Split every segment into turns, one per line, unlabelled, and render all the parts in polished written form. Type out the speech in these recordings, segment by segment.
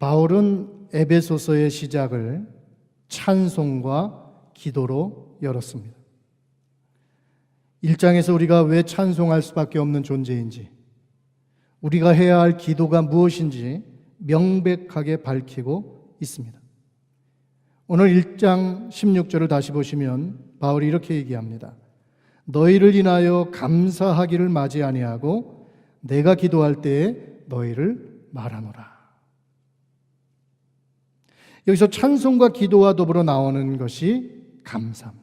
바울은 에베소서의 시작을 찬송과 기도로 열었습니다. 1장에서 우리가 왜 찬송할 수밖에 없는 존재인지, 우리가 해야 할 기도가 무엇인지 명백하게 밝히고 있습니다. 오늘 1장 16절을 다시 보시면 바울이 이렇게 얘기합니다. 너희를 인하여 감사하기를 마지 아니하고 내가 기도할 때에 너희를 말하노라. 여기서 찬송과 기도와 더불어 나오는 것이 감사입니다.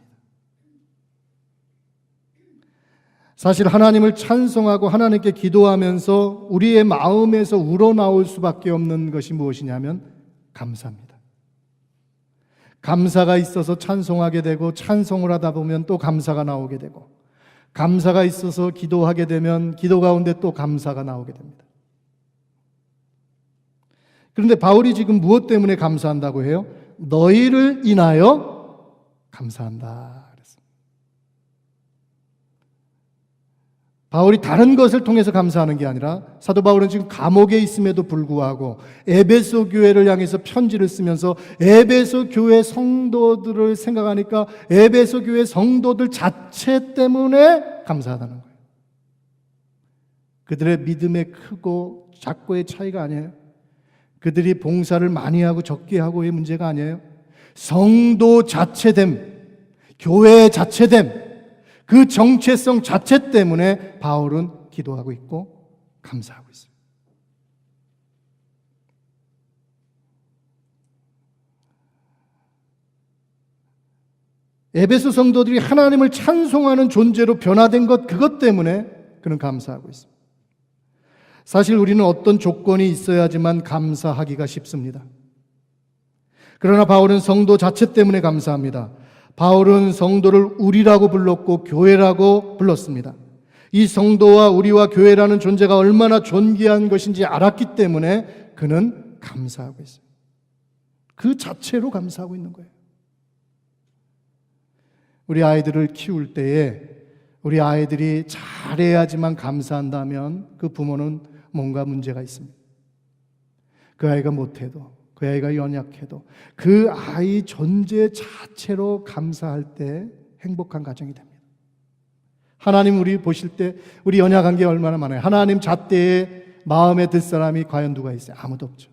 사실 하나님을 찬송하고 하나님께 기도하면서 우리의 마음에서 우러나올 수밖에 없는 것이 무엇이냐면 감사입니다. 감사가 있어서 찬송하게 되고, 찬송을 하다 보면 또 감사가 나오게 되고, 감사가 있어서 기도하게 되면 기도 가운데 또 감사가 나오게 됩니다. 그런데 바울이 지금 무엇 때문에 감사한다고 해요? 너희를 인하여 감사한다 그랬습니다. 바울이 다른 것을 통해서 감사하는 게 아니라, 사도 바울은 지금 감옥에 있음에도 불구하고 에베소 교회를 향해서 편지를 쓰면서 에베소 교회 성도들을 생각하니까 에베소 교회 성도들 자체 때문에 감사하다는 거예요. 그들의 믿음의 크고 작고의 차이가 아니에요. 그들이 봉사를 많이 하고 적게 하고의 문제가 아니에요. 성도 자체됨, 교회 자체됨, 그 정체성 자체 때문에 바울은 기도하고 있고 감사하고 있어요. 에베소 성도들이 하나님을 찬송하는 존재로 변화된 것, 그것 때문에 그는 감사하고 있습니다. 사실 우리는 어떤 조건이 있어야지만 감사하기가 쉽습니다. 그러나 바울은 성도 자체 때문에 감사합니다. 바울은 성도를 우리라고 불렀고 교회라고 불렀습니다. 이 성도와 우리와 교회라는 존재가 얼마나 존귀한 것인지 알았기 때문에 그는 감사하고 있어요. 그 자체로 감사하고 있는 거예요. 우리 아이들을 키울 때에 우리 아이들이 잘해야지만 감사한다면 그 부모는 뭔가 문제가 있습니다. 그 아이가 못해도, 그 아이가 연약해도 그 아이 존재 자체로 감사할 때 행복한 가정이 됩니다. 하나님 우리 보실 때 우리 연약한 게 얼마나 많아요. 하나님 잣대에 마음에 들 사람이 과연 누가 있어요? 아무도 없죠.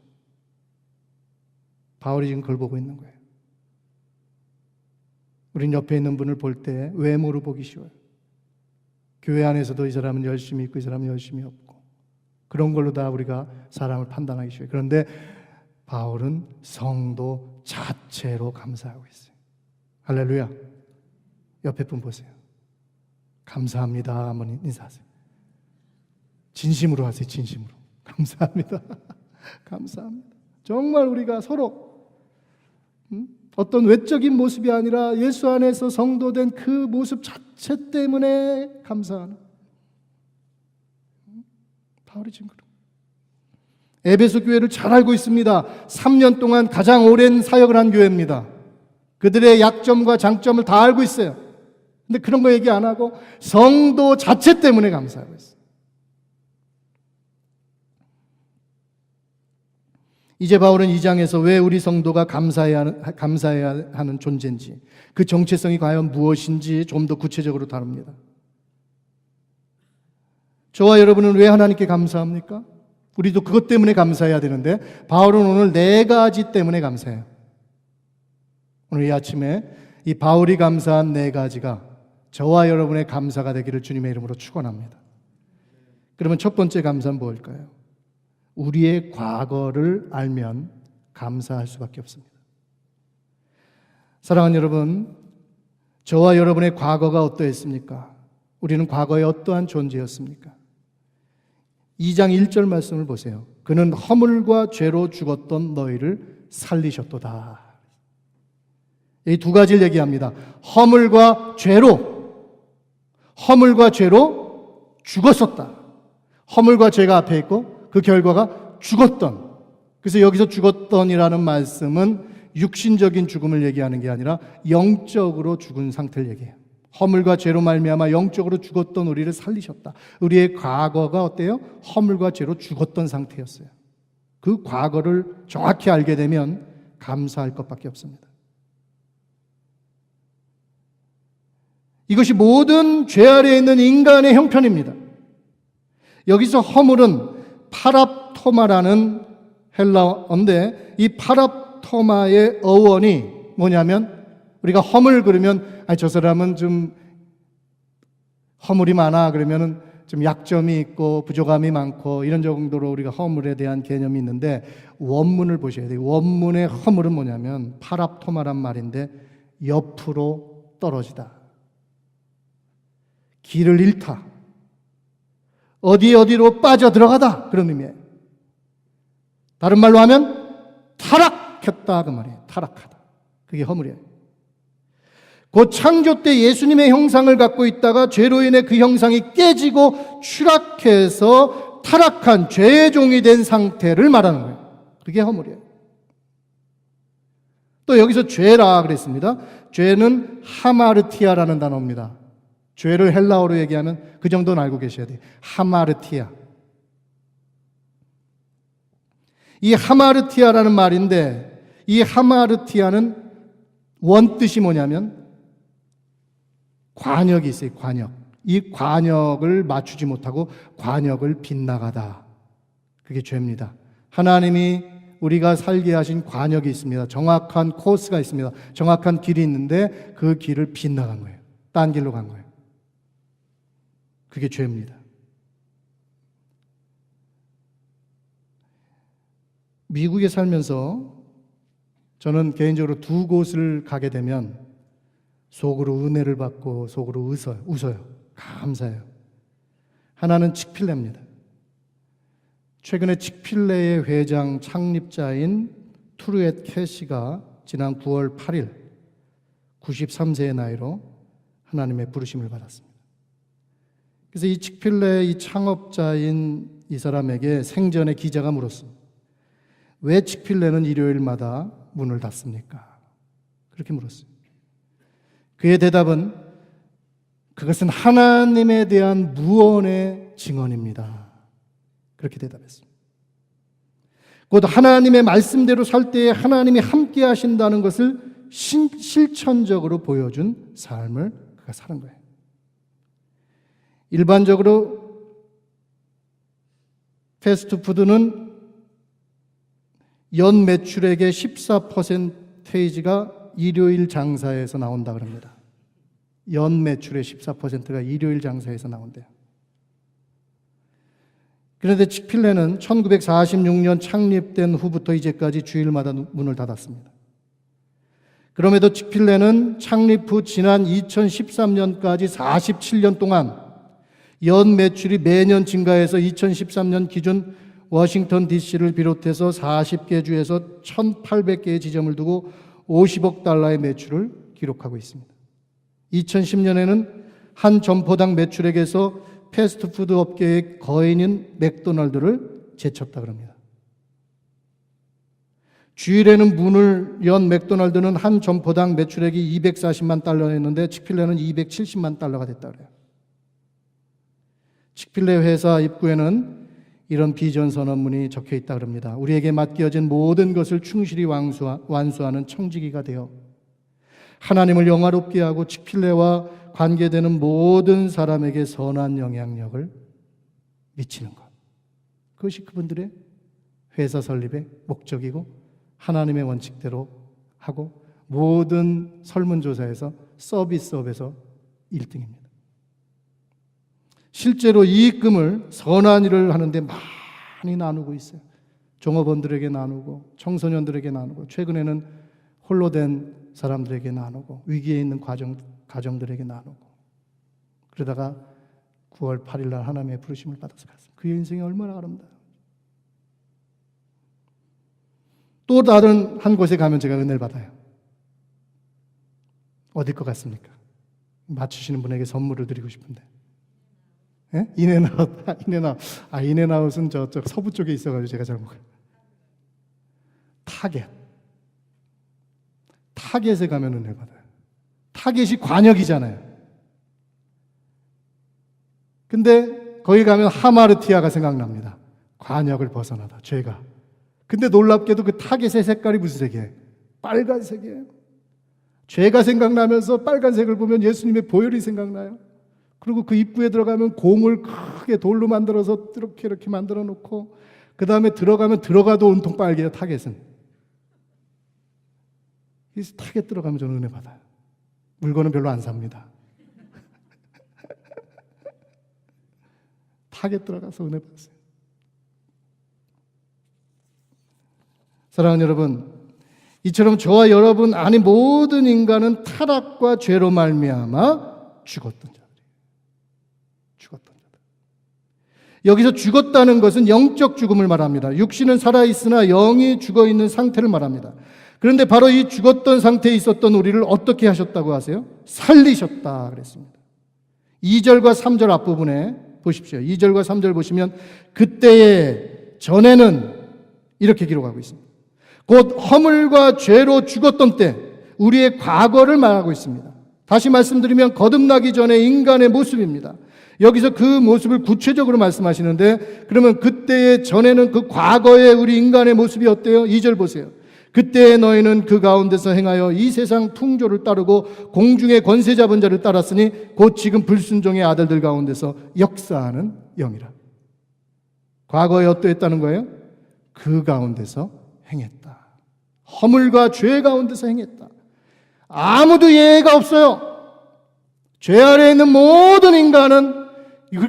바울이 지금 그걸 보고 있는 거예요. 우린 옆에 있는 분을 볼 때 외모로 보기 쉬워요. 교회 안에서도 이 사람은 열심히 있고 이 사람은 열심히 없고, 그런 걸로 다 우리가 사람을 판단하기 쉬워요. 그런데 바울은 성도 자체로 감사하고 있어요. 할렐루야. 옆에 분 보세요. 감사합니다. 한번 인사하세요. 진심으로 하세요. 진심으로. 감사합니다. 감사합니다. 정말 우리가 서로 어떤 외적인 모습이 아니라 예수 안에서 성도된 그 모습 자체 때문에 감사하는, 바울이 지금 그런 에베소 교회를 잘 알고 있습니다. 3년 동안 가장 오랜 사역을 한 교회입니다. 그들의 약점과 장점을 다 알고 있어요. 근데 그런 거 얘기 안 하고 성도 자체 때문에 감사하고 있어요. 이제 바울은 2장에서 왜 우리 성도가 감사해야 하는 존재인지, 그 정체성이 과연 무엇인지 좀 더 구체적으로 다룹니다. 저와 여러분은 왜 하나님께 감사합니까? 우리도 그것 때문에 감사해야 되는데, 바울은 오늘 4가지 때문에 감사해요. 오늘 이 아침에 이 바울이 감사한 4가지가 저와 여러분의 감사가 되기를 주님의 이름으로 축원합니다. 그러면 첫 번째 감사는 뭘까요? 우리의 과거를 알면 감사할 수밖에 없습니다. 사랑하는 여러분, 저와 여러분의 과거가 어떠했습니까? 우리는 과거에 어떠한 존재였습니까? 2장 1절 말씀을 보세요. 그는 허물과 죄로 죽었던 너희를 살리셨도다. 이 2가지를 얘기합니다. 허물과 죄로 죽었었다. 허물과 죄가 앞에 있고 그 결과가 죽었던. 그래서 여기서 죽었던이라는 말씀은 육신적인 죽음을 얘기하는 게 아니라 영적으로 죽은 상태를 얘기해요. 허물과 죄로 말미암아 영적으로 죽었던 우리를 살리셨다. 우리의 과거가 어때요? 허물과 죄로 죽었던 상태였어요. 그 과거를 정확히 알게 되면 감사할 것밖에 없습니다. 이것이 모든 죄 아래에 있는 인간의 형편입니다. 여기서 허물은 파랍토마라는 헬라어인데, 이 파랍토마의 어원이 뭐냐면, 우리가 허물 그러면 저 사람은 좀 허물이 많아 그러면은 좀 약점이 있고 부족함이 많고 이런 정도로 우리가 허물에 대한 개념이 있는데, 원문을 보셔야 돼요. 원문의 허물은 뭐냐면 파랍토마란 말인데, 옆으로 떨어지다, 길을 잃다, 어디로 빠져들어가다, 그런 의미예요. 다른 말로 하면 타락했다, 그 말이에요. 타락하다. 그게 허물이에요. 곧 창조 때 예수님의 형상을 갖고 있다가 죄로 인해 그 형상이 깨지고 추락해서 타락한 죄의 종이 된 상태를 말하는 거예요. 그게 허물이에요. 또 여기서 죄라 그랬습니다. 죄는 하마르티아라는 단어입니다. 죄를 헬라어로 얘기하면 그 정도는 알고 계셔야 돼요. 하마르티아. 이 하마르티아라는 말인데, 이 하마르티아는 원뜻이 뭐냐면 관역이 있어요. 관역. 이 관역을 맞추지 못하고 관역을 빗나가다. 그게 죄입니다. 하나님이 우리가 살게 하신 관역이 있습니다. 정확한 코스가 있습니다. 정확한 길이 있는데 그 길을 빗나간 거예요. 딴 길로 간 거예요. 그게 죄입니다. 미국에 살면서 저는 개인적으로 두 곳을 가게 되면 속으로 은혜를 받고 속으로 웃어요. 감사해요. 하나는 칙필레입니다. 최근에 칙필레의 회장 창립자인 투르엣 캐시가 지난 9월 8일 93세의 나이로 하나님의 부르심을 받았습니다. 그래서 이 칙필레의 이 창업자인 이 사람에게 생전에 기자가 물었습니다. 왜 칙필레는 일요일마다 문을 닫습니까? 그렇게 물었어요. 그의 대답은 그것은 하나님에 대한 무언의 증언입니다. 그렇게 대답했습니다. 곧 하나님의 말씀대로 살 때에 하나님이 함께 하신다는 것을 실천적으로 보여준 삶을 그가 사는 거예요. 일반적으로 패스트푸드는 연 매출액의 14%가 일요일 장사에서 나온다 그럽니다. 연 매출의 14%가 일요일 장사에서 나온대요. 그런데 칙필레는 1946년 창립된 후부터 이제까지 주일마다 문을 닫았습니다. 그럼에도 칙필레는 창립 후 지난 2013년까지 47년 동안 연 매출이 매년 증가해서 2013년 기준 워싱턴 DC를 비롯해서 40개 주에서 1,800개의 지점을 두고 50억 달러의 매출을 기록하고 있습니다. 2010년에는 한 점포당 매출액에서 패스트푸드 업계의 거인인 맥도날드를 제쳤다 그럽니다. 주일에는 문을 연 맥도날드는 한 점포당 매출액이 240만 달러였는데 칙필레는 270만 달러가 됐다 그래요. 칙필레 회사 입구에는 이런 비전 선언문이 적혀 있다 그럽니다. 우리에게 맡겨진 모든 것을 충실히 완수하는 청지기가 되어 하나님을 영화롭게 하고 칙필레와 관계되는 모든 사람에게 선한 영향력을 미치는 것. 그것이 그분들의 회사 설립의 목적이고 하나님의 원칙대로 하고 모든 설문조사에서 서비스업에서 1등입니다. 실제로 이익금을 선한 일을 하는데 많이 나누고 있어요. 종업원들에게 나누고 청소년들에게 나누고 최근에는 홀로 된 사람들에게 나누고 위기에 있는 가정들에게 나누고 그러다가 9월 8일 날 하나님의 부르심을 받아서 갔습니다. 그의 인생이 얼마나 아름다워요. 또 다른 한 곳에 가면 제가 은혜를 받아요. 어딜 것 같습니까? 맞추시는 분에게 선물을 드리고 싶은데. 예? 인앤아웃. 인앤아웃은 저쪽 서부 쪽에 있어가지고 제가 잘 먹어요. 타겟에 가면 은혜 받아요. 타겟이 관역이잖아요. 근데 거기 가면 하마르티아가 생각납니다. 관역을 벗어나다. 죄가 근데 놀랍게도 그 타겟의 색깔이 무슨 색이에요? 빨간색이에요. 죄가 생각나면서 빨간색을 보면 예수님의 보혈이 생각나요. 그리고 그 입구에 들어가면 공을 크게 돌로 만들어서 이렇게 만들어 놓고 그 다음에 들어가면 들어가도 온통 빨개요. 타겟은. 이 타겟 들어가면 저는 은혜 받아요. 물건은 별로 안 삽니다. 타겟 들어가서 은혜 받으세요. 사랑하는 여러분, 이처럼 저와 여러분 아닌 모든 인간은 타락과 죄로 말미암아 죽었던 자들이에요. 죽었던 자들. 여기서 죽었다는 것은 영적 죽음을 말합니다. 육신은 살아있으나 영이 죽어있는 상태를 말합니다. 그런데 바로 이 죽었던 상태에 있었던 우리를 어떻게 하셨다고 하세요? 살리셨다 그랬습니다. 2절과 3절 앞부분에 보십시오. 2절과 3절 보시면 그때에 전에는 이렇게 기록하고 있습니다. 곧 허물과 죄로 죽었던 때 우리의 과거를 말하고 있습니다. 다시 말씀드리면 거듭나기 전에 인간의 모습입니다. 여기서 그 모습을 구체적으로 말씀하시는데 그러면 그때의 전에는 그 과거의 우리 인간의 모습이 어때요? 2절 보세요. 그때에 너희는 그 가운데서 행하여 이 세상 풍조를 따르고 공중의 권세 잡은 자를 따랐으니 곧 지금 불순종의 아들들 가운데서 역사하는 영이라. 과거에 어떠했다는 거예요? 그 가운데서 행했다. 허물과 죄 가운데서 행했다. 아무도 예외가 없어요. 죄 아래에 있는 모든 인간은,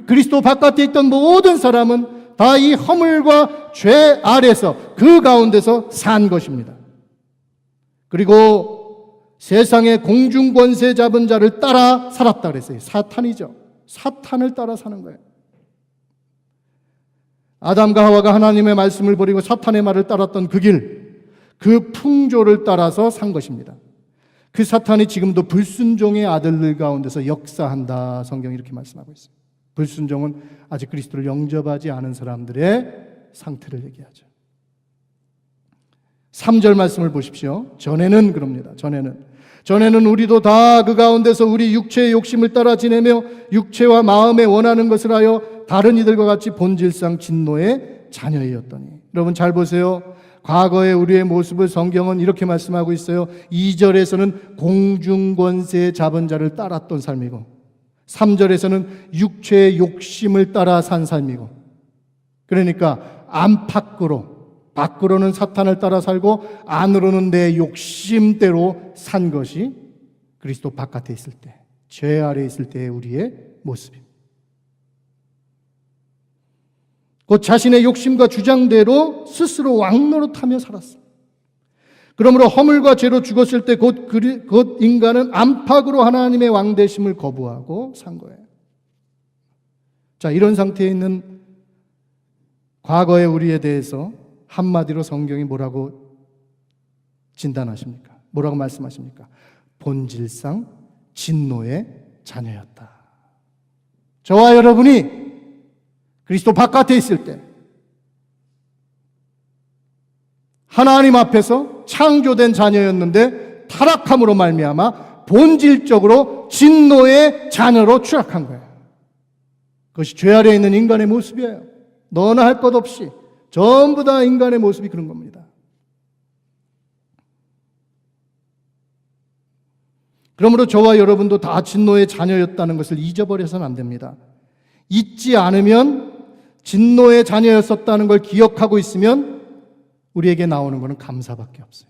그리스도 바깥에 있던 모든 사람은 다 이 허물과 죄 아래에서 그 가운데서 산 것입니다. 그리고 세상의 공중권세 잡은 자를 따라 살았다 그랬어요. 사탄이죠. 사탄을 따라 사는 거예요. 아담과 하와가 하나님의 말씀을 버리고 사탄의 말을 따랐던 그 길, 그 풍조를 따라서 산 것입니다. 그 사탄이 지금도 불순종의 아들들 가운데서 역사한다. 성경이 이렇게 말씀하고 있어요. 불순종은 아직 그리스도를 영접하지 않은 사람들의 상태를 얘기하죠. 3절 말씀을 보십시오. 전에는 그럽니다. 전에는 우리도 다 그 가운데서 우리 육체의 욕심을 따라 지내며 육체와 마음에 원하는 것을 하여 다른 이들과 같이 본질상 진노의 자녀이었더니. 여러분 잘 보세요. 과거의 우리의 모습을 성경은 이렇게 말씀하고 있어요. 2절에서는 공중권세 잡은 자를 따랐던 삶이고 3절에서는 육체의 욕심을 따라 산 삶이고, 그러니까 밖으로는 사탄을 따라 살고 안으로는 내 욕심대로 산 것이 그리스도 바깥에 있을 때, 죄 아래에 있을 때의 우리의 모습입니다. 곧 자신의 욕심과 주장대로 스스로 왕노릇하며 살았습니다. 그러므로 허물과 죄로 죽었을 때 곧 인간은 안팎으로 하나님의 왕되심을 거부하고 산 거예요. 자, 이런 상태에 있는 과거의 우리에 대해서 한마디로 성경이 뭐라고 진단하십니까? 뭐라고 말씀하십니까? 본질상 진노의 자녀였다. 저와 여러분이 그리스도 바깥에 있을 때 하나님 앞에서 창조된 자녀였는데 타락함으로 말미암아 본질적으로 진노의 자녀로 추락한 거예요. 그것이 죄 아래에 있는 인간의 모습이에요. 너나 할 것 없이 전부 다 인간의 모습이 그런 겁니다. 그러므로 저와 여러분도 다 진노의 자녀였다는 것을 잊어버려서는 안 됩니다. 잊지 않으면, 진노의 자녀였었다는 걸 기억하고 있으면 우리에게 나오는 것은 감사밖에 없어요.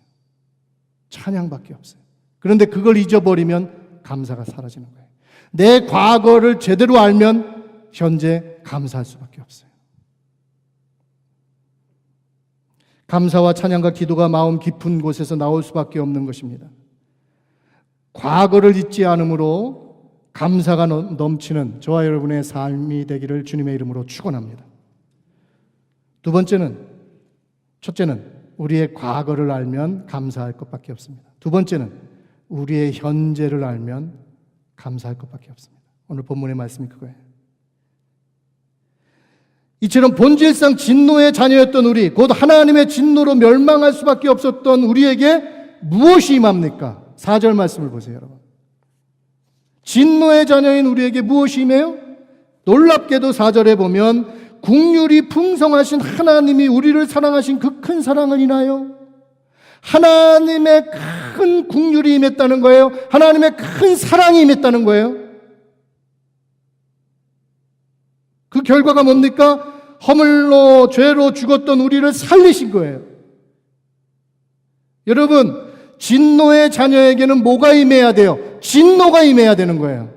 찬양밖에 없어요. 그런데 그걸 잊어버리면 감사가 사라지는 거예요. 내 과거를 제대로 알면 현재 감사할 수밖에 없어요. 감사와 찬양과 기도가 마음 깊은 곳에서 나올 수밖에 없는 것입니다. 과거를 잊지 않으므로 감사가 넘치는 저와 여러분의 삶이 되기를 주님의 이름으로 축원합니다. 첫째는 우리의 과거를 알면 감사할 것밖에 없습니다. 두 번째는 우리의 현재를 알면 감사할 것밖에 없습니다. 오늘 본문의 말씀이 그거예요. 이처럼 본질상 진노의 자녀였던 우리, 곧 하나님의 진노로 멸망할 수밖에 없었던 우리에게 무엇이 임합니까? 4절 말씀을 보세요, 여러분. 진노의 자녀인 우리에게 무엇이 임해요? 놀랍게도 4절에 보면 긍휼이 풍성하신 하나님이 우리를 사랑하신 그 큰 사랑을 인하여 하나님의 큰 긍휼이 임했다는 거예요. 하나님의 큰 사랑이 임했다는 거예요. 그 결과가 뭡니까? 허물로 죄로 죽었던 우리를 살리신 거예요. 여러분, 진노의 자녀에게는 뭐가 임해야 돼요? 진노가 임해야 되는 거예요.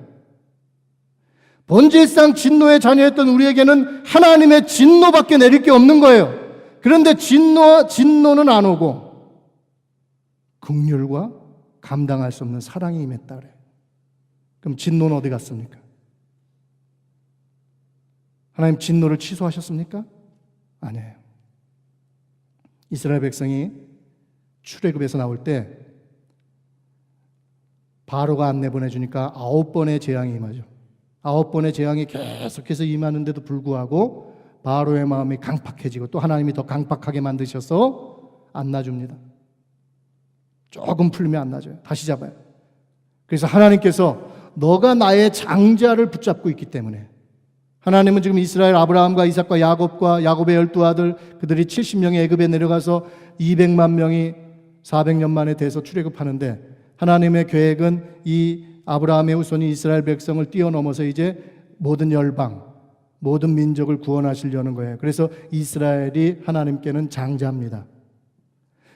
본질상 진노의 자녀였던 우리에게는 하나님의 진노밖에 내릴 게 없는 거예요. 그런데 진노는 안 오고 긍휼과 감당할 수 없는 사랑이 임했다 그래요. 그럼 진노는 어디 갔습니까? 하나님 진노를 취소하셨습니까? 아니에요. 이스라엘 백성이 출애굽에서 나올 때 바로가 안 내보내주니까 9번의 재앙이 임하죠. 9번의 재앙이 계속해서 임하는데도 불구하고 바로의 마음이 강팍해지고 또 하나님이 더 강팍하게 만드셔서 안 놔줍니다. 조금 풀리면 안 놔줘요. 다시 잡아요. 그래서 하나님께서 너가 나의 장자를 붙잡고 있기 때문에, 하나님은 지금 이스라엘 아브라함과 이삭과 야곱의 12아들 그들이 70명이 애굽에 내려가서 200만 명이 400년 만에 돼서 출애굽하는데, 하나님의 계획은 이 아브라함의 후손이 이스라엘 백성을 뛰어넘어서 이제 모든 열방, 모든 민족을 구원하시려는 거예요. 그래서 이스라엘이 하나님께는 장자입니다.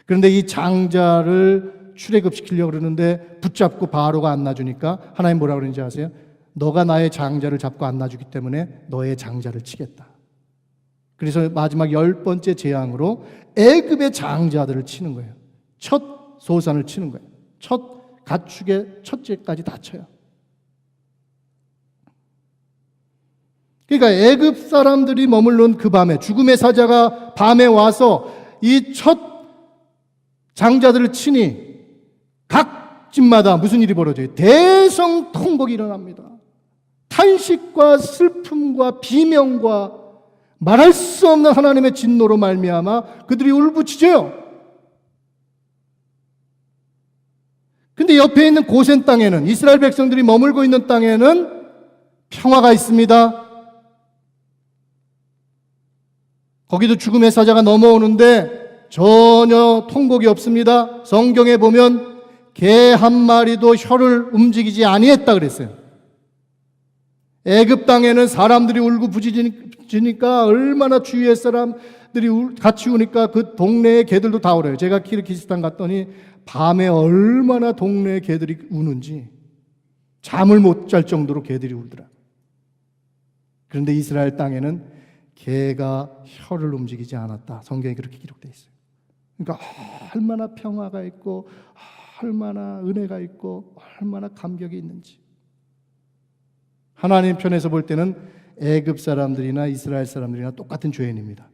그런데 이 장자를 출애굽시키려고 그러는데 붙잡고 바로가 안 놔주니까 하나님 뭐라고 그러는지 아세요? 너가 나의 장자를 잡고 안 놔주기 때문에 너의 장자를 치겠다. 그래서 마지막 10번째 재앙으로 애굽의 장자들을 치는 거예요. 첫 소산을 치는 거예요. 첫 가축의 첫째까지 다 쳐요. 그러니까 애굽 사람들이 머물는 그 밤에 죽음의 사자가 밤에 와서 이 첫 장자들을 치니 각 집마다 무슨 일이 벌어져요? 대성통곡이 일어납니다. 탄식과 슬픔과 비명과 말할 수 없는 하나님의 진노로 말미암아 그들이 울부짖어요. 근데 옆에 있는 고센 땅에는, 이스라엘 백성들이 머물고 있는 땅에는 평화가 있습니다. 거기도 죽음의 사자가 넘어오는데 전혀 통곡이 없습니다. 성경에 보면 개 한 마리도 혀를 움직이지 아니했다 그랬어요. 애굽 땅에는 사람들이 울고 부짖으니까 얼마나 주위의 사람들이 같이 우니까 그 동네의 개들도 다 울어요. 제가 키르기스탄 갔더니 밤에 얼마나 동네의 개들이 우는지 잠을 못 잘 정도로 개들이 울더라. 그런데 이스라엘 땅에는 개가 혀를 움직이지 않았다. 성경에 그렇게 기록되어 있어요. 그러니까 얼마나 평화가 있고 얼마나 은혜가 있고 얼마나 감격이 있는지. 하나님 편에서 볼 때는 애굽 사람들이나 이스라엘 사람들이나 똑같은 죄인입니다.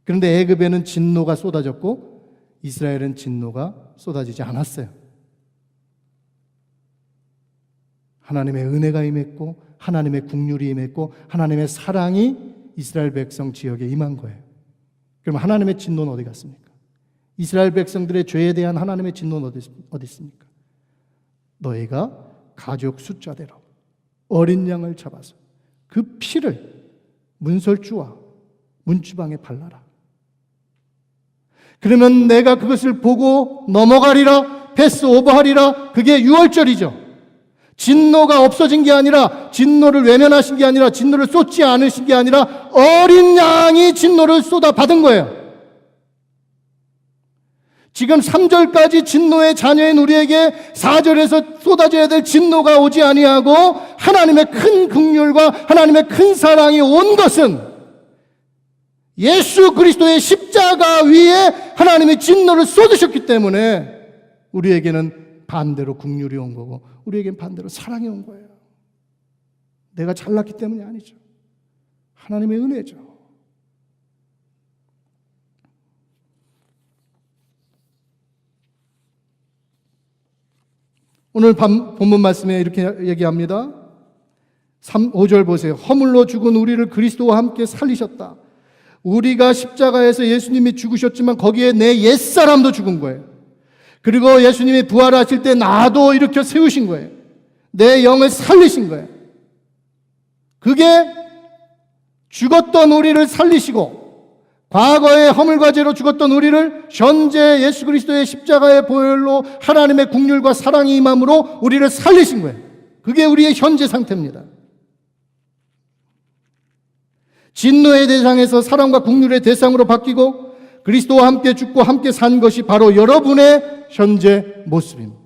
그런데 애굽에는 진노가 쏟아졌고 이스라엘은 진노가 쏟아지지 않았어요. 하나님의 은혜가 임했고 하나님의 긍휼이 임했고 하나님의 사랑이 이스라엘 백성 지역에 임한 거예요. 그럼 하나님의 진노는 어디 갔습니까? 이스라엘 백성들의 죄에 대한 하나님의 진노는 어디 있습니까? 너희가 가족 숫자대로 어린 양을 잡아서 그 피를 문설주와 문주방에 발라라. 그러면 내가 그것을 보고 넘어가리라, 패스오버하리라. 그게 유월절이죠. 진노가 없어진 게 아니라, 진노를 외면하신 게 아니라, 진노를 쏟지 않으신 게 아니라 어린 양이 진노를 쏟아 받은 거예요. 지금 3절까지 진노의 자녀인 우리에게 4절에서 쏟아져야 될 진노가 오지 아니하고 하나님의 큰 긍휼과 하나님의 큰 사랑이 온 것은 예수 그리스도의 십자가 위에 하나님이 진노를 쏟으셨기 때문에 우리에게는 반대로 긍휼이 온 거고 우리에게는 반대로 사랑이 온 거예요. 내가 잘났기 때문이 아니죠. 하나님의 은혜죠. 오늘 본문 말씀에 이렇게 얘기합니다. 5절 보세요. 허물로 죽은 우리를 그리스도와 함께 살리셨다. 우리가 십자가에서 예수님이 죽으셨지만 거기에 내 옛사람도 죽은 거예요. 그리고 예수님이 부활하실 때 나도 일으켜 세우신 거예요. 내 영을 살리신 거예요. 그게 죽었던 우리를 살리시고 과거의 허물과 죄로 죽었던 우리를 현재 예수 그리스도의 십자가의 보혈로 하나님의 긍휼과 사랑이 임함으로 우리를 살리신 거예요. 그게 우리의 현재 상태입니다. 진노의 대상에서 사랑과 긍휼의 대상으로 바뀌고 그리스도와 함께 죽고 함께 산 것이 바로 여러분의 현재 모습입니다.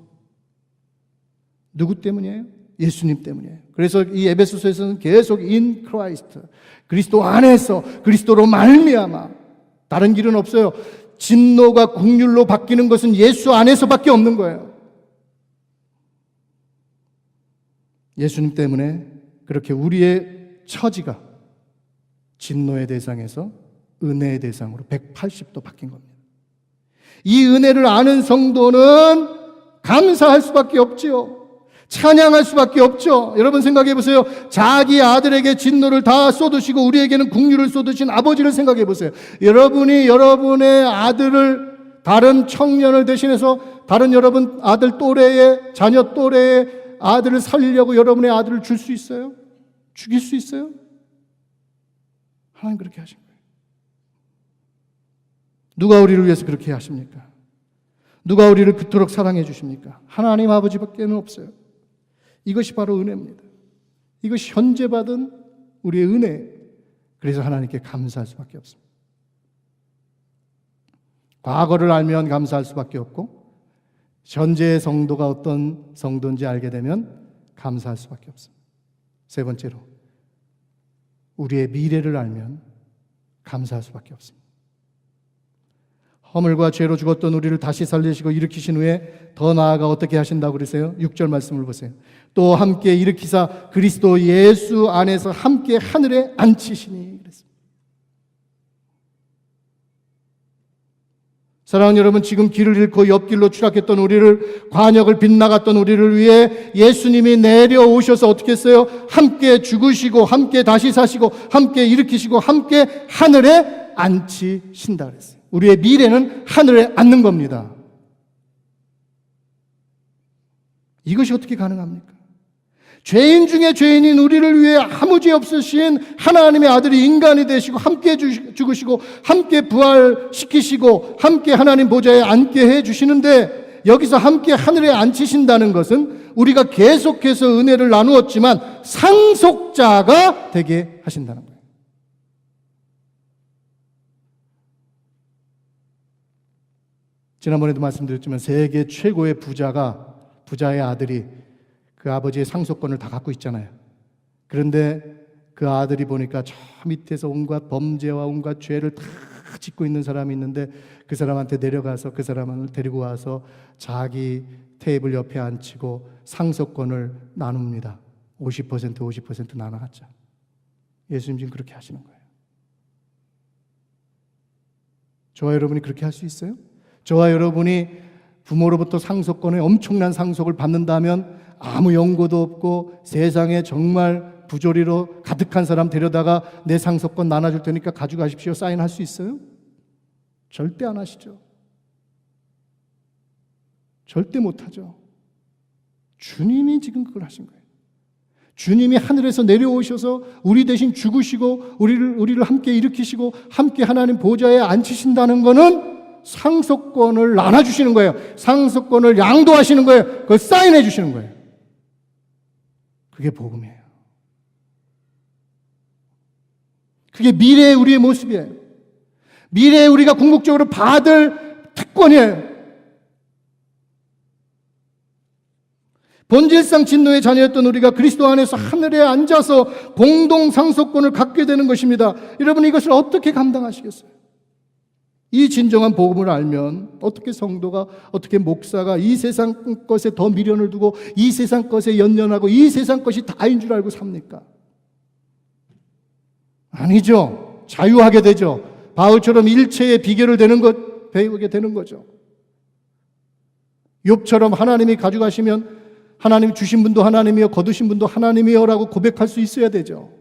누구 때문이에요? 예수님 때문이에요. 그래서 이 에베소서에서는 계속 in Christ, 그리스도 안에서, 그리스도로 말미암아, 다른 길은 없어요. 진노가 긍휼로 바뀌는 것은 예수 안에서밖에 없는 거예요. 예수님 때문에 그렇게 우리의 처지가 진노의 대상에서 은혜의 대상으로 180도 바뀐 겁니다. 이 은혜를 아는 성도는 감사할 수밖에 없지요. 찬양할 수밖에 없죠. 여러분 생각해 보세요. 자기 아들에게 진노를 다 쏟으시고 우리에게는 긍휼을 쏟으신 아버지를 생각해 보세요. 여러분이 여러분의 아들을, 다른 청년을 대신해서 다른 여러분 아들 또래의, 자녀 또래의 아들을 살리려고 여러분의 아들을 줄 수 있어요? 죽일 수 있어요? 하나님 그렇게 하신 거예요. 누가 우리를 위해서 그렇게 하십니까? 누가 우리를 그토록 사랑해 주십니까? 하나님 아버지밖에는 없어요. 이것이 바로 은혜입니다. 이것이 현재 받은 우리의 은혜. 그래서 하나님께 감사할 수밖에 없습니다. 과거를 알면 감사할 수밖에 없고 현재의 성도가 어떤 성도인지 알게 되면 감사할 수밖에 없습니다. 세 번째로 우리의 미래를 알면 감사할 수밖에 없습니다. 허물과 죄로 죽었던 우리를 다시 살리시고 일으키신 후에 더 나아가 어떻게 하신다고 그러세요? 6절 말씀을 보세요. 또 함께 일으키사 그리스도 예수 안에서 함께 하늘에 앉히시니 그랬습니다. 사랑하는 여러분, 지금 길을 잃고 옆길로 추락했던 우리를, 관역을 빗나갔던 우리를 위해 예수님이 내려오셔서 어떻게 했어요? 함께 죽으시고 함께 다시 사시고 함께 일으키시고 함께 하늘에 앉히신다 그랬어요. 우리의 미래는 하늘에 앉는 겁니다. 이것이 어떻게 가능합니까? 죄인 중에 죄인인 우리를 위해 아무 죄 없으신 하나님의 아들이 인간이 되시고 함께 죽으시고 함께 부활시키시고 함께 하나님 보좌에 앉게 해주시는데, 여기서 함께 하늘에 앉히신다는 것은 우리가 계속해서 은혜를 나누었지만 상속자가 되게 하신다는 거예요. 지난번에도 말씀드렸지만 세계 최고의 부자의 아들이 그 아버지의 상속권을 다 갖고 있잖아요. 그런데 그 아들이 보니까 저 밑에서 온갖 범죄와 온갖 죄를 다 짓고 있는 사람이 있는데 그 사람한테 내려가서 그 사람을 데리고 와서 자기 테이블 옆에 앉히고 상속권을 나눕니다. 50% 나눠갔죠. 예수님 지금 그렇게 하시는 거예요. 저와 여러분이 그렇게 할 수 있어요? 저와 여러분이 부모로부터 상속권의 엄청난 상속을 받는다면 아무 연고도 없고 세상에 정말 부조리로 가득한 사람 데려다가 내 상속권 나눠줄 테니까 가져가십시오 사인할 수 있어요? 절대 안 하시죠. 절대 못하죠. 주님이 지금 그걸 하신 거예요. 주님이 하늘에서 내려오셔서 우리 대신 죽으시고 우리를 함께 일으키시고 함께 하나님 보좌에 앉히신다는 것은 상속권을 나눠주시는 거예요. 상속권을 양도하시는 거예요. 그걸 사인해 주시는 거예요. 그게 복음이에요. 그게 미래의 우리의 모습이에요. 미래에 우리가 궁극적으로 받을 특권이에요. 본질상 진노의 자녀였던 우리가 그리스도 안에서 하늘에 앉아서 공동 상속권을 갖게 되는 것입니다. 여러분, 이것을 어떻게 감당하시겠어요? 이 진정한 복음을 알면 어떻게 성도가, 어떻게 목사가 이 세상 것에 더 미련을 두고 이 세상 것에 연연하고 이 세상 것이 다인 줄 알고 삽니까? 아니죠. 자유하게 되죠. 바울처럼 일체의 비결을 배우게 되는 거죠. 욥처럼 하나님이 가져가시면 하나님 주신 분도 하나님이요 거두신 분도 하나님이요라고 고백할 수 있어야 되죠.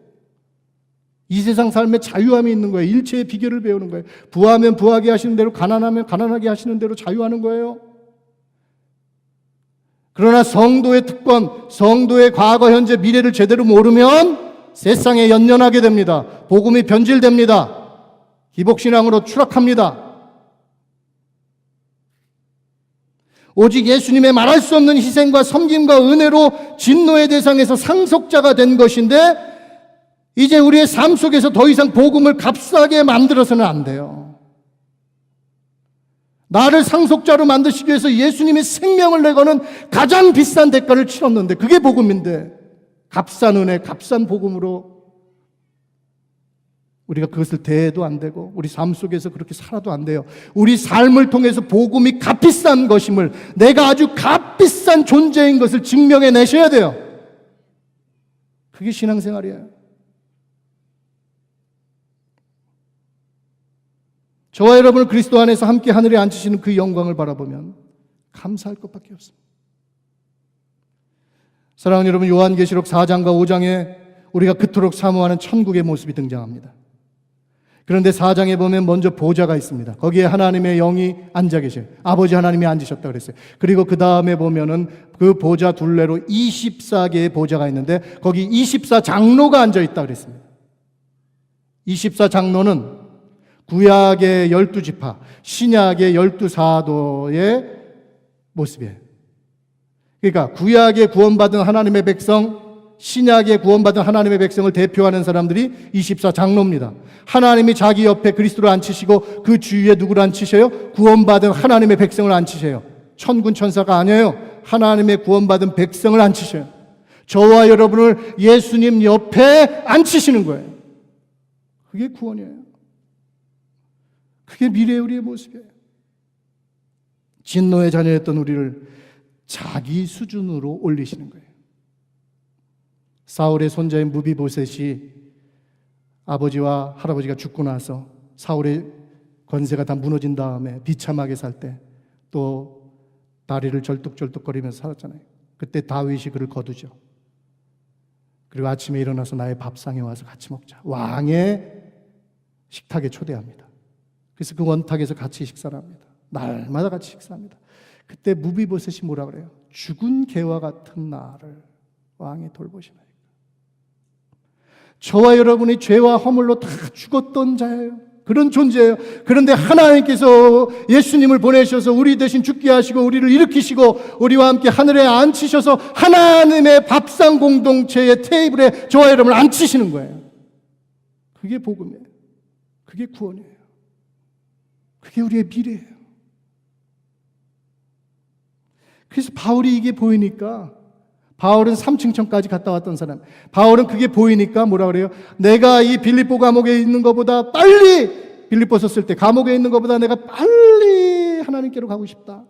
이 세상 삶에 자유함이 있는 거예요. 일체의 비결을 배우는 거예요. 부하면 부하게 하시는 대로, 가난하면 가난하게 하시는 대로 자유하는 거예요. 그러나 성도의 특권, 성도의 과거, 현재, 미래를 제대로 모르면 세상에 연연하게 됩니다. 복음이 변질됩니다. 기복신앙으로 추락합니다. 오직 예수님의 말할 수 없는 희생과 섬김과 은혜로 진노의 대상에서 상속자가 된 것인데 이제 우리의 삶 속에서 더 이상 복음을 값싸게 만들어서는 안 돼요. 나를 상속자로 만드시기 위해서 예수님이 생명을 내고는 가장 비싼 대가를 치렀는데 그게 복음인데 값싼 은혜, 값싼 복음으로 우리가 그것을 대해도 안 되고 우리 삶 속에서 그렇게 살아도 안 돼요. 우리 삶을 통해서 복음이 값비싼 것임을, 내가 아주 값비싼 존재인 것을 증명해 내셔야 돼요. 그게 신앙생활이에요. 저와 여러분을 그리스도 안에서 함께 하늘에 앉히시는 그 영광을 바라보면 감사할 것밖에 없습니다. 사랑하는 여러분, 요한계시록 4장과 5장에 우리가 그토록 사모하는 천국의 모습이 등장합니다. 그런데 4장에 보면 먼저 보좌가 있습니다. 거기에 하나님의 영이 앉아 계셔요. 아버지 하나님이 앉으셨다 그랬어요. 그리고 그 다음에 보면은 그 보좌 둘레로 24개의 보좌가 있는데 거기 24장로가 앉아 있다 그랬습니다. 24장로는 구약의 12지파, 신약의 12사도의 모습이에요. 그러니까 구약의 구원받은 하나님의 백성, 신약의 구원받은 하나님의 백성을 대표하는 사람들이 24장로입니다. 하나님이 자기 옆에 그리스도를 앉히시고 그 주위에 누구를 앉히셔요? 구원받은 하나님의 백성을 앉히셔요. 천군 천사가 아니에요. 하나님의 구원받은 백성을 앉히셔요. 저와 여러분을 예수님 옆에 앉히시는 거예요. 그게 구원이에요. 그게 미래의 우리의 모습이에요. 진노의 자녀였던 우리를 자기 수준으로 올리시는 거예요. 사울의 손자인 무비보셋이 아버지와 할아버지가 죽고 나서 사울의 권세가 다 무너진 다음에 비참하게 살 때 또 다리를 절뚝절뚝거리면서 살았잖아요. 그때 다윗이 그를 거두죠. 그리고 아침에 일어나서 나의 밥상에 와서 같이 먹자. 왕의 식탁에 초대합니다. 그래서 그 원탁에서 같이 식사를 합니다. 날마다 같이 식사합니다. 그때 무비보셋이 뭐라 그래요? 죽은 개와 같은 나를 왕이 돌보시나이까. 저와 여러분이 죄와 허물로 다 죽었던 자예요. 그런 존재예요. 그런데 하나님께서 예수님을 보내셔서 우리 대신 죽게 하시고 우리를 일으키시고 우리와 함께 하늘에 앉히셔서 하나님의 밥상 공동체의 테이블에 저와 여러분을 앉히시는 거예요. 그게 복음이에요. 그게 구원이에요. 그게 우리의 미래예요. 그래서 바울이 이게 보이니까, 바울은 3층천까지 갔다 왔던 사람, 바울은 그게 보이니까 뭐라 그래요? 내가 이 빌립보 감옥에 있는 것보다 빨리, 빌립보 썼을 때 감옥에 있는 것보다 내가 빨리 하나님께로 가고 싶다.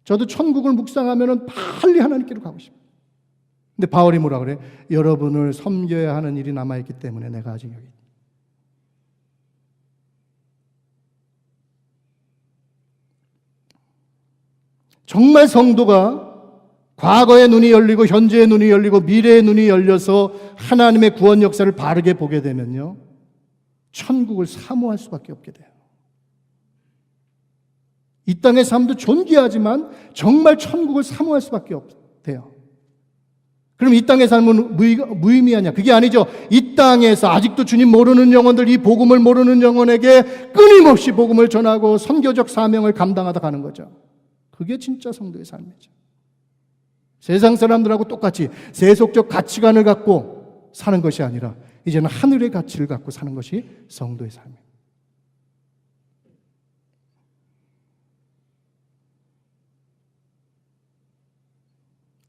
저도 천국을 묵상하면 빨리 하나님께로 가고 싶다. 근데 바울이 뭐라 그래? 여러분을 섬겨야 하는 일이 남아있기 때문에 내가 아직 여기 있다. 정말 성도가 과거의 눈이 열리고 현재의 눈이 열리고 미래의 눈이 열려서 하나님의 구원 역사를 바르게 보게 되면요, 천국을 사모할 수밖에 없게 돼요. 이 땅의 삶도 존귀하지만 정말 천국을 사모할 수밖에 없대요. 그럼 이 땅의 삶은 무의미하냐? 그게 아니죠. 이 땅에서 아직도 주님 모르는 영혼들, 이 복음을 모르는 영혼에게 끊임없이 복음을 전하고 선교적 사명을 감당하다 가는 거죠. 그게 진짜 성도의 삶이죠. 세상 사람들하고 똑같이 세속적 가치관을 갖고 사는 것이 아니라 이제는 하늘의 가치를 갖고 사는 것이 성도의 삶입니다.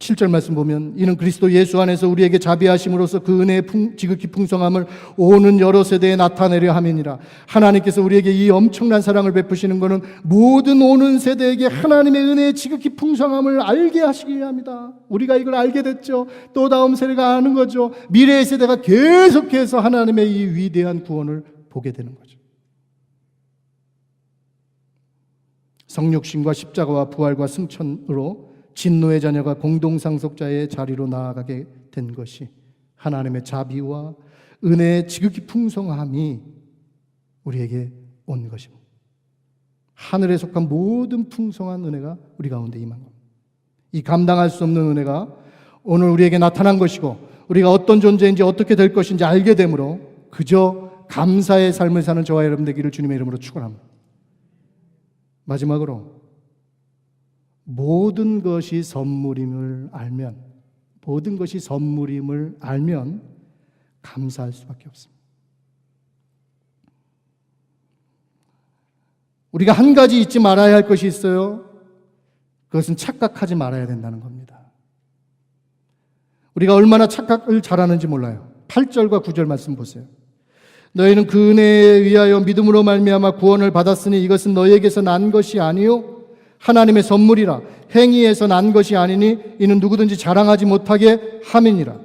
7절 말씀 보면 이는 그리스도 예수 안에서 우리에게 자비하심으로써 그 은혜의 지극히 풍성함을 오는 여러 세대에 나타내려 함이니라. 하나님께서 우리에게 이 엄청난 사랑을 베푸시는 것은 모든 오는 세대에게 하나님의 은혜의 지극히 풍성함을 알게 하시기 위함이다. 우리가 이걸 알게 됐죠. 또 다음 세대가 아는 거죠. 미래의 세대가 계속해서 하나님의 이 위대한 구원을 보게 되는 거죠. 성육신과 십자가와 부활과 승천으로 진노의 자녀가 공동상속자의 자리로 나아가게 된 것이 하나님의 자비와 은혜의 지극히 풍성함이 우리에게 온 것입니다. 하늘에 속한 모든 풍성한 은혜가 우리 가운데 임한 겁니다. 이 감당할 수 없는 은혜가 오늘 우리에게 나타난 것이고 우리가 어떤 존재인지 어떻게 될 것인지 알게 되므로 그저 감사의 삶을 사는 저와 여러분 되기를 주님의 이름으로 축원합니다. 마지막으로 모든 것이 선물임을 알면 감사할 수밖에 없습니다. 우리가 한 가지 잊지 말아야 할 것이 있어요. 그것은 착각하지 말아야 된다는 겁니다. 우리가 얼마나 착각을 잘하는지 몰라요. 8절과 9절 말씀 보세요. 너희는 그 은혜에 의하여 믿음으로 말미암아 구원을 받았으니 이것은 너희에게서 난 것이 아니요 하나님의 선물이라. 행위에서 난 것이 아니니 이는 누구든지 자랑하지 못하게 함이니라.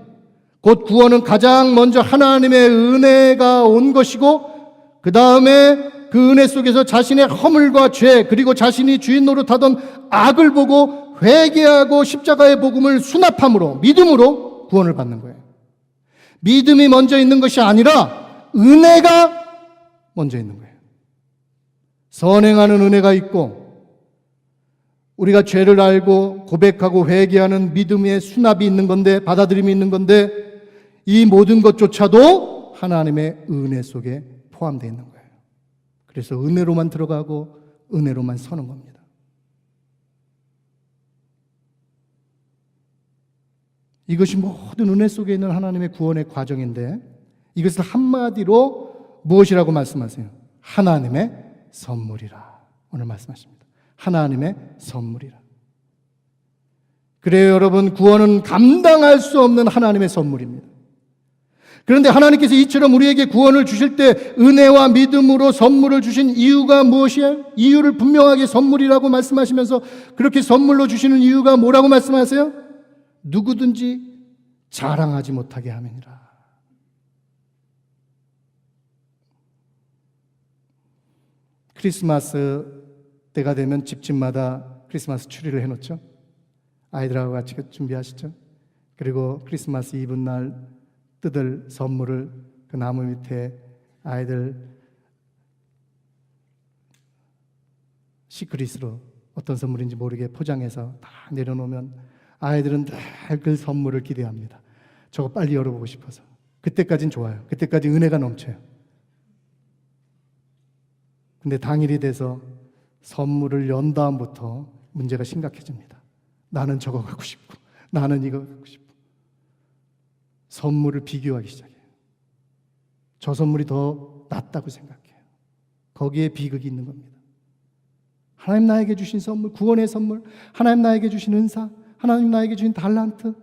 곧 구원은 가장 먼저 하나님의 은혜가 온 것이고 그 다음에 그 은혜 속에서 자신의 허물과 죄 그리고 자신이 주인 노릇하던 악을 보고 회개하고 십자가의 복음을 수납함으로 믿음으로 구원을 받는 거예요. 믿음이 먼저 있는 것이 아니라 은혜가 먼저 있는 거예요. 선행하는 은혜가 있고 우리가 죄를 알고 고백하고 회개하는 믿음의 수납이 있는 건데 받아들임이 있는 건데 이 모든 것조차도 하나님의 은혜 속에 포함되어 있는 거예요. 그래서 은혜로만 들어가고 은혜로만 서는 겁니다. 이것이 모든 은혜 속에 있는 하나님의 구원의 과정인데 이것을 한마디로 무엇이라고 말씀하세요? 하나님의 선물이라 오늘 말씀하십니다. 하나님의 선물이라. 그래요 여러분, 구원은 감당할 수 없는 하나님의 선물입니다. 그런데 하나님께서 이처럼 우리에게 구원을 주실 때 은혜와 믿음으로 선물을 주신 이유가 무엇이에요? 이유를 분명하게 선물이라고 말씀하시면서 그렇게 선물로 주시는 이유가 뭐라고 말씀하세요? 누구든지 자랑하지 못하게 함이니라. 크리스마스 때가 되면 집집마다 크리스마스 추리를 해놓죠. 아이들하고 같이 준비하시죠. 그리고 크리스마스 이브 날 뜯을 선물을 그 나무 밑에 아이들 시크릿으로 어떤 선물인지 모르게 포장해서 다 내려놓으면 아이들은 늘 그 선물을 기대합니다. 저거 빨리 열어보고 싶어서. 그때까진 좋아요. 그때까지 은혜가 넘쳐요. 근데 당일이 돼서 선물을 연 다음부터 문제가 심각해집니다. 나는 저거 갖고 싶고 나는 이거 갖고 싶고 선물을 비교하기 시작해요. 저 선물이 더 낫다고 생각해요. 거기에 비극이 있는 겁니다. 하나님 나에게 주신 선물, 구원의 선물, 하나님 나에게 주신 은사, 하나님 나에게 주신 달란트,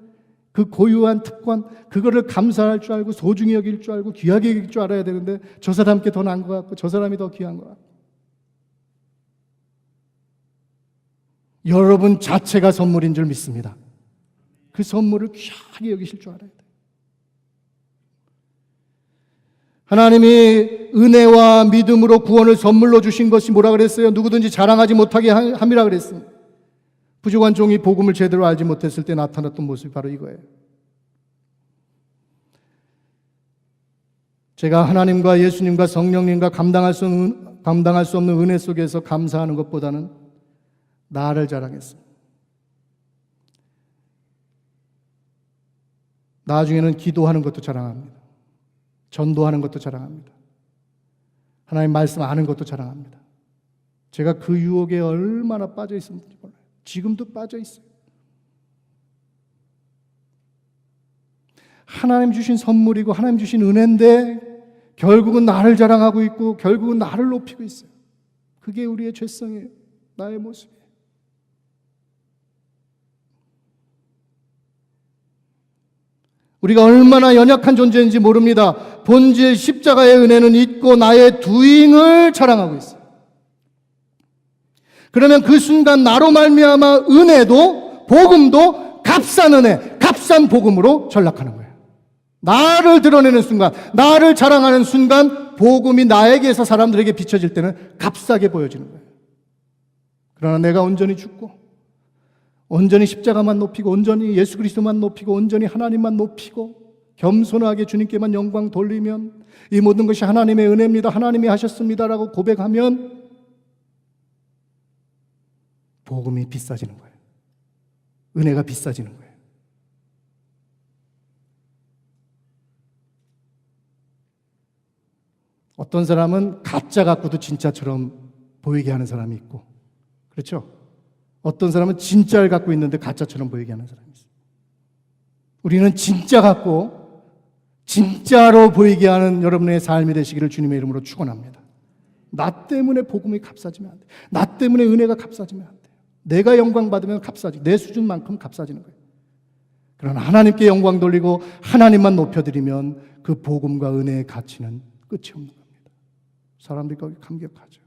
그 고유한 특권, 그거를 감사할 줄 알고 소중히 여길 줄 알고 귀하게 여길 줄 알아야 되는데 저 사람께 더 나은 것 같고 저 사람이 더 귀한 것 같고 여러분 자체가 선물인 줄 믿습니다. 그 선물을 귀하게 여기실 줄 알아야 돼요. 하나님이 은혜와 믿음으로 구원을 선물로 주신 것이 뭐라 그랬어요? 누구든지 자랑하지 못하게 함이라 그랬습니다. 부족한 종이 복음을 제대로 알지 못했을 때 나타났던 모습이 바로 이거예요. 제가 하나님과 예수님과 성령님과 감당할 수 없는 은혜 속에서 감사하는 것보다는 나를 자랑했습니다. 나중에는 기도하는 것도 자랑합니다. 전도하는 것도 자랑합니다. 하나님 말씀 아는 것도 자랑합니다. 제가 그 유혹에 얼마나 빠져 있었는지 몰라요. 지금도 빠져 있어요. 하나님 주신 선물이고 하나님 주신 은혜인데 결국은 나를 자랑하고 있고 결국은 나를 높이고 있어요. 그게 우리의 죄성이에요. 나의 모습이에요. 우리가 얼마나 연약한 존재인지 모릅니다. 본질 십자가의 은혜는 있고 나의 doing을 자랑하고 있어요. 그러면 그 순간 나로 말미암아 은혜도 복음도 값싼 은혜, 값싼 복음으로 전락하는 거예요. 나를 드러내는 순간, 나를 자랑하는 순간 복음이 나에게서 사람들에게 비춰질 때는 값싸게 보여지는 거예요. 그러나 내가 온전히 죽고 온전히 십자가만 높이고 온전히 예수 그리스도만 높이고 온전히 하나님만 높이고 겸손하게 주님께만 영광 돌리면 이 모든 것이 하나님의 은혜입니다. 하나님이 하셨습니다라고 고백하면 복음이 비싸지는 거예요. 은혜가 비싸지는 거예요. 어떤 사람은 가짜 갖고도 진짜처럼 보이게 하는 사람이 있고, 그렇죠? 어떤 사람은 진짜를 갖고 있는데 가짜처럼 보이게 하는 사람이 있어요. 우리는 진짜 갖고 진짜로 보이게 하는 여러분의 삶이 되시기를 주님의 이름으로 축원합니다. 나 때문에 복음이 값싸지면 안 돼. 나 때문에 은혜가 값싸지면 안 돼. 내가 영광 받으면 값싸지. 내 수준만큼 값싸지는 거예요. 그러나 하나님께 영광 돌리고 하나님만 높여드리면 그 복음과 은혜의 가치는 끝이 없는 겁니다. 사람들이 거기 감격하죠.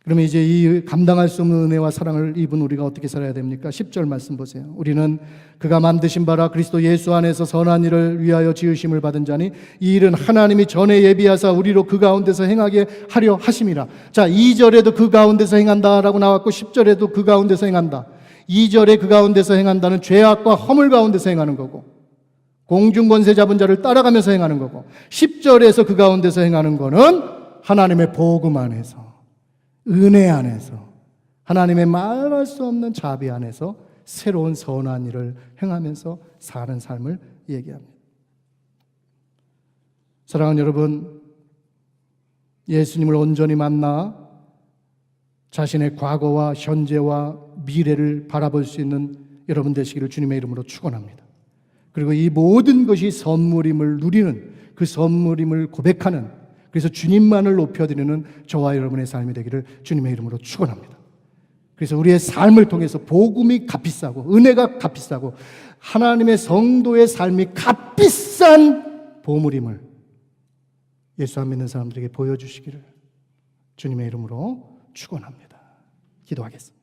그러면 이제 이 감당할 수 없는 은혜와 사랑을 입은 우리가 어떻게 살아야 됩니까? 10절 말씀 보세요. 우리는 그가 만드신 바라 그리스도 예수 안에서 선한 일을 위하여 지으심을 받은 자니 이 일은 하나님이 전에 예비하사 우리로 그 가운데서 행하게 하려 하심이라. 자, 2절에도 그 가운데서 행한다라고 나왔고 10절에도 그 가운데서 행한다. 2절에 그 가운데서 행한다는 죄악과 허물 가운데서 행하는 거고, 공중권세 잡은 자를 따라가면서 행하는 거고, 10절에서 그 가운데서 행하는 거는 하나님의 복음 안에서, 은혜 안에서, 하나님의 말할 수 없는 자비 안에서 새로운 선한 일을 행하면서 사는 삶을 얘기합니다. 사랑하는 여러분, 예수님을 온전히 만나 자신의 과거와 현재와 미래를 바라볼 수 있는 여러분 되시기를 주님의 이름으로 축원합니다. 그리고 이 모든 것이 선물임을 누리는, 그 선물임을 고백하는, 그래서 주님만을 높여드리는 저와 여러분의 삶이 되기를 주님의 이름으로 축원합니다. 그래서 우리의 삶을 통해서 복음이 값비싸고 은혜가 값비싸고 하나님의 성도의 삶이 값비싼 보물임을 예수 안 믿는 사람들에게 보여주시기를 주님의 이름으로 축원합니다. 기도하겠습니다.